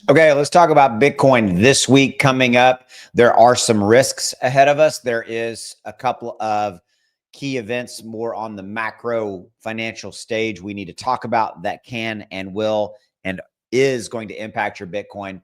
Okay, let's talk about Bitcoin this week coming up. There are some risks ahead of us. There is a couple of key events more on the macro financial stage we need to talk about that can and will and is going to impact your Bitcoin.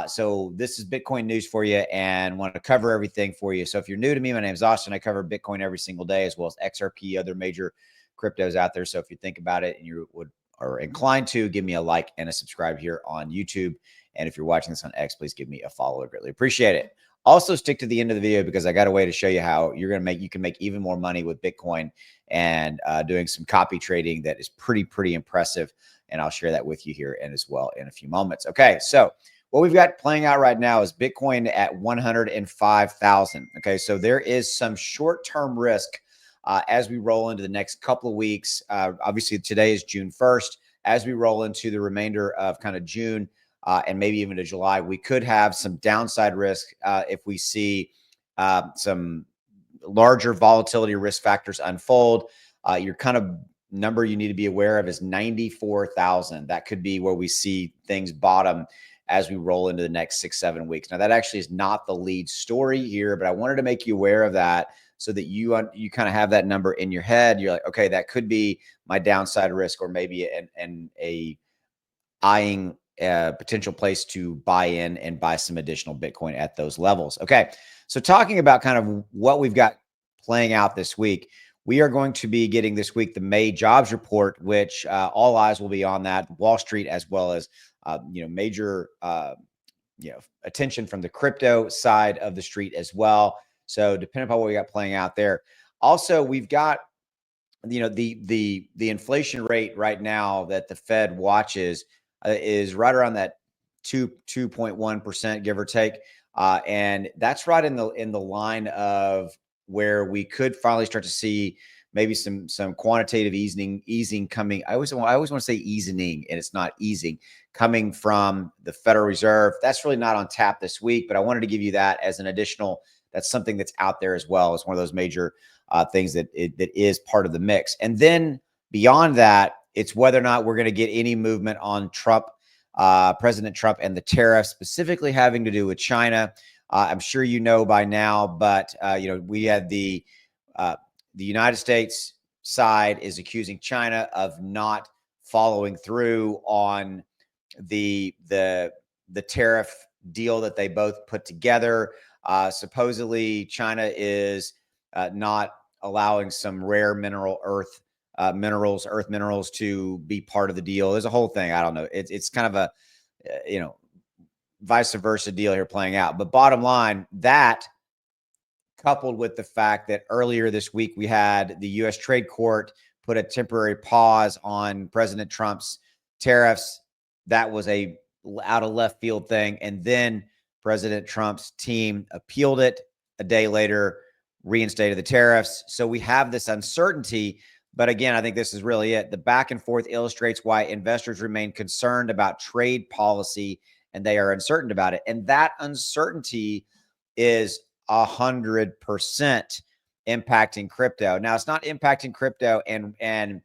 So this is Bitcoin news for you and want to cover everything for you. So if you're new to me, my name is Austin. I cover Bitcoin every single day as well as XRP, other major cryptos out there. So if you think about it and you would are inclined to, give me a like and a subscribe here on YouTube. And if you're watching this on X, please give me a follow. I greatly appreciate it. Also, stick to the end of the video because I got a way to show you how you can make even more money with Bitcoin and doing some copy trading that is pretty impressive. And I'll share that with you here and as well in a few moments. Okay, so what we've got playing out right now is Bitcoin at 105,000. Okay, so there is some short-term risk as we roll into the next couple of weeks. Obviously, today is June 1st. As we roll into the remainder of kind of June and maybe even to July, we could have some downside risk if we see some larger volatility risk factors unfold. Your kind of number you need to be aware of is 94,000. That could be where we see things bottom as we roll into the next 6-7 weeks. Now, that actually is not the lead story here, but I wanted to make you aware of that so that you kind of have that number in your head. You're like, okay, that could be my downside risk, or maybe a eyeing a potential place to buy in and buy some additional Bitcoin at those levels. Okay, so talking about kind of what we've got playing out this week, we are going to be getting this week the May jobs report, which all eyes will be on that. Wall Street, as well as major attention from the crypto side of the street as well. So depending upon what we got playing out there. Also, we've got the inflation rate right now that the Fed watches is right around that 2.1%, give or take, and that's right in the line of where we could finally start to see maybe some quantitative easing coming. I always want to say easing, and it's not easing, coming from the Federal Reserve. That's really not on tap this week, but I wanted to give you that as an additional. That's something that's out there as well. It's one of those major things that is part of the mix. And then beyond that, it's whether or not we're going to get any movement on Trump, President Trump, and the tariffs, specifically having to do with China. I'm sure you know by now, but we had the United States side is accusing China of not following through on the tariff deal that they both put together. Supposedly, China is not allowing some rare earth minerals to be part of the deal. There's a whole thing. I don't know. It's kind of a vice versa deal here playing out. But bottom line, that coupled with the fact that earlier this week we had the U.S. Trade Court put a temporary pause on President Trump's tariffs. That was a out of left field thing. And then President Trump's team appealed it. A day later, reinstated the tariffs. So we have this uncertainty. But again, I think this is really it. The back and forth illustrates why investors remain concerned about trade policy, and they are uncertain about it. And that uncertainty is 100% impacting crypto. Now, it's not impacting crypto and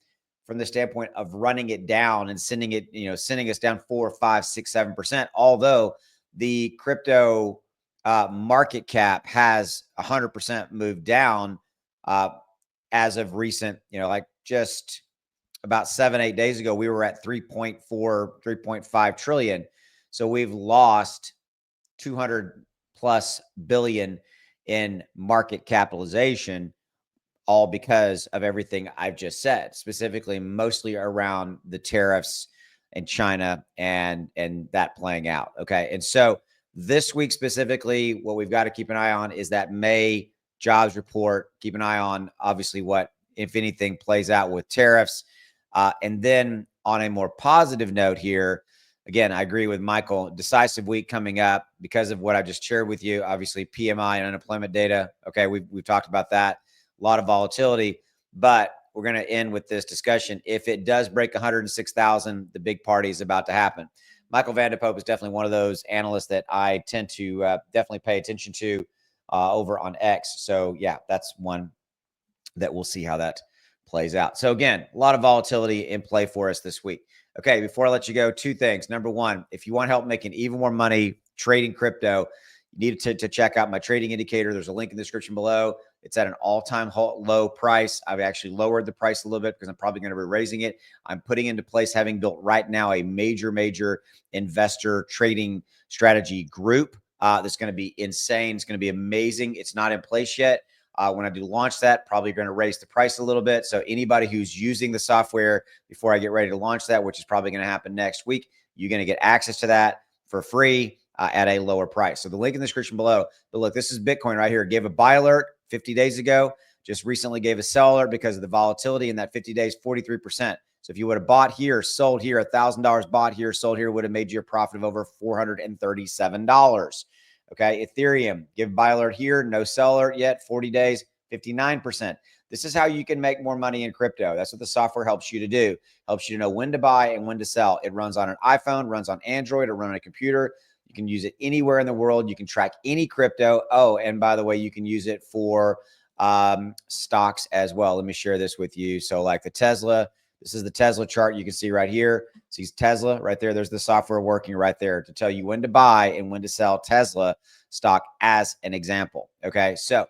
from the standpoint of running it down and sending us down 4, 5, 6, 7%. Although the crypto market cap has 100% moved down as of recent, like just about 7-8 days ago, we were at 3.4, 3.5 trillion. So we've lost 200 plus billion in market capitalization, all because of everything I've just said, specifically mostly around the tariffs and China and that playing out. Okay. And so this week specifically, what we've got to keep an eye on is that May jobs report. Keep an eye on obviously what, if anything, plays out with tariffs. And then on a more positive note here, again, I agree with Michael, decisive week coming up because of what I just shared with you. Obviously, PMI and unemployment data. Okay, we've talked about that. A lot of volatility, but we're going to end with this discussion. If it does break 106,000, the big party is about to happen. Michael Vanderpope is definitely one of those analysts that I tend to definitely pay attention to over on X. So yeah, that's one that we'll see how that plays out. So again, a lot of volatility in play for us this week. Okay, before I let you go, two things. Number one, if you want help making even more money trading crypto, you need to check out my trading indicator. There's a link in the description below. It's at an all-time low price. I've actually lowered the price a little bit because I'm probably going to be raising it. I'm putting into place, having built right now a major investor trading strategy group that's going to be insane. It's going to be amazing. It's not in place yet. When I do launch that, probably going to raise the price a little bit. So anybody who's using the software before I get ready to launch that, which is probably going to happen next week, you're going to get access to that for free at a lower price. So the link in the description below. But look, this is Bitcoin right here. Gave a buy alert 50 days ago. Just recently gave a sell alert because of the volatility in that 50 days, 43%. So if you would have bought here, sold here, $1,000 bought here, sold here, would have made you a profit of over $437. Okay, Ethereum, give buy alert here, no sell alert yet, 40 days, 59%. This is how you can make more money in crypto. That's what the software helps you to do. Helps you to know when to buy and when to sell. It runs on an iPhone, runs on Android, or run on a computer. You can use it anywhere in the world. You can track any crypto. Oh, and by the way, you can use it for stocks as well. Let me share this with you. So like the Tesla, this is the Tesla chart you can see right here. See Tesla right there. There's the software working right there to tell you when to buy and when to sell Tesla stock as an example. Okay, so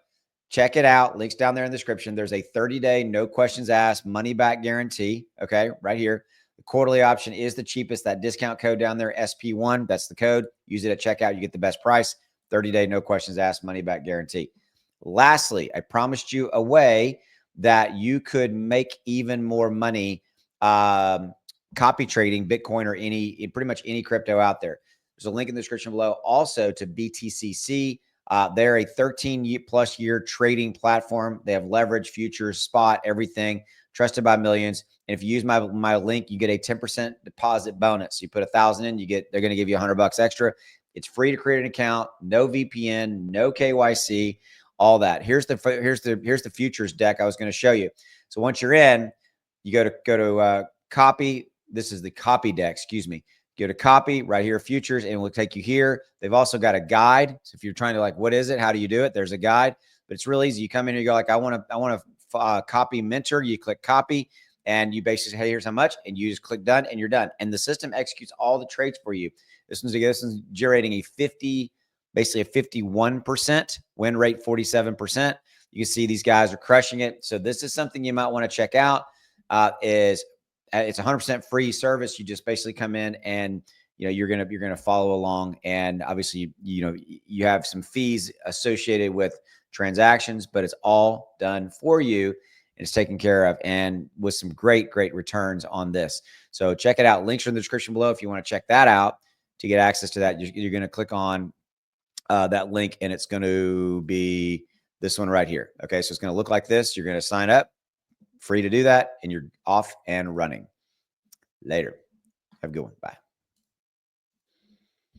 check it out. Links down there in the description. There's a 30-day, no questions asked, money back guarantee. Okay, right here. The quarterly option is the cheapest. That discount code down there, SP1, that's the code. Use it at checkout. You get the best price. 30-day, no questions asked, money back guarantee. Lastly, I promised you a way that you could make even more money copy trading Bitcoin or pretty much any crypto out there. There's a link in the description below also to BTCC. They're a 13+ year trading platform. They have leverage, futures, spot, everything, trusted by millions. And if you use my link, you get a 10% deposit bonus. You put 1,000 in, they're going to give you $100 extra. It's free to create an account, no VPN, no KYC, all that. Here's the futures deck I was going to show you. So once you're in, you go to copy. This is the copy deck. Excuse me. Go to copy right here, futures, and it will take you here. They've also got a guide. So if you're trying to like, what is it? How do you do it? There's a guide, but it's really easy. You come in and you go like, I want to copy mentor. You click copy and you basically, hey, here's how much, and you just click done and you're done. And the system executes all the trades for you. This one's generating basically a 51% win rate, 47%. You can see these guys are crushing it. So this is something you might want to check out. It's 100% free service. You just basically come in and you're gonna follow along, and obviously you have some fees associated with transactions, but it's all done for you and it's taken care of, and with some great returns on this. So check it out. Links are in the description below if you want to check that out. To get access to that, you're going to click on that link, and it's going to be this one right here. Okay, so it's going to look like this. You're going to sign up, free to do that, and you're off and running. Later. Have a good one. Bye.